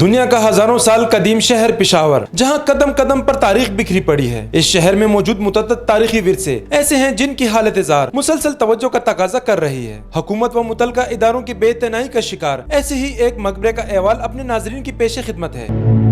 दुनिया का हजारों साल कदीम शहर पेशावर, जहां कदम कदम पर तारीख बिखरी पड़ी है। इस शहर में मौजूद मुतअद्दिद तारीखी विरसे ऐसे हैं जिनकी हालत जार मुसलसल तवज्जो का तकाजा कर रही है। हुकूमत व मुतलका इदारों की बेतनाई का शिकार ऐसे ही एक मकबरे का अहवाल अपने नाजरीन की पेश खिदमत है।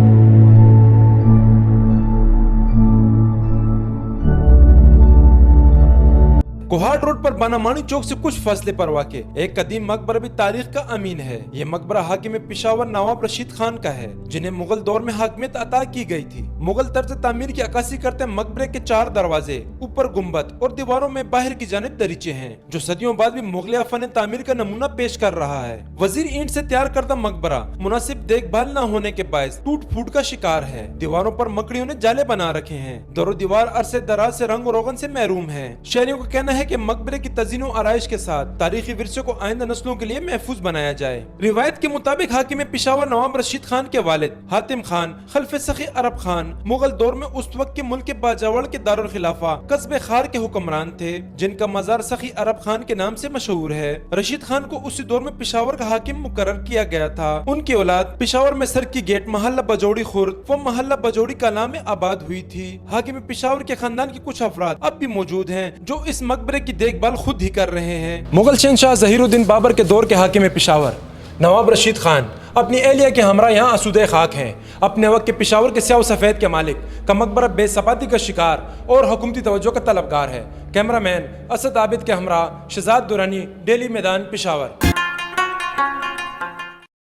कोहाट रोड पर बनामानी चौक से कुछ फासले पर वाक़ एक कदीम मकबरा भी तारीख का अमीन है। ये मकबरा हाकिम पेशावर नवाब रशीद खान का है, जिन्हें मुगल दौर में हाकिमियत अता की गई थी। मुगल तर्ज तामीर की अक्कासी करते मकबरे के 4 दरवाजे, ऊपर गुम्बद और दीवारों में बाहर की जानिब दरीचे हैं, जो सदियों बाद भी मुगलिया फन तामीर का नमूना पेश कर रहा है। वजीर ईंट से तैयार करदा मकबरा मुनासिब देखभाल न होने के बायस टूट फूट का शिकार है। दीवारों पर मकड़ियों ने जाले बना रखे हैं। दरो दीवार अरसे दराज से रंग रोगन से महरूम है। शहरियों का कहना है कि मकबरे की तज़ीन और आराइश के साथ तारीखी विरसे को आइंदा नस्लों के लिए महफूज बनाया जाए। रिवायत के मुताबिक हाकिम पेशावर नवाब रशीद खान के वालिद हातिम खान खल्फ सखी अरब खान मुगल दौर में उस वक्त के मुल्क के बाजावड़ के दारुल खिलाफा कस्बे खार के हुक्मरान थे, जिनका मजार सखी अरब खान के नाम से मशहूर है। रशीद खान को उसी दौर में पेशावर का हाकिम मुकर्रर किया गया था। उनकी औलाद पेशावर में सर की गेट मोहल्ला बजौड़ी खुर्द व मोहल्ला बजौड़ी कला में आबाद हुई थी। हाकिम पेशावर के खानदान के कुछ अफराद अब भी मौजूद हैं, जो इस मकबरे की देखभाल खुद ही कर रहे हैं। मुगल शहंशाह ज़हीरुद्दीन बाबर के दौर के हाकिम पेशावर नवाब रशीद खान अपनी एहलिया के हमरा यहाँ आसूदे खाक हैं। अपने वक्त के पेशावर के स्याह सफ़ेद के मालिक का मकबरा बेसपाती का शिकार और हुकूमती तवज्जो का तलबगार है। कैमरामैन असद आबिद के हमरा शहजाद दुरानी, डेली मैदान, पेशावर।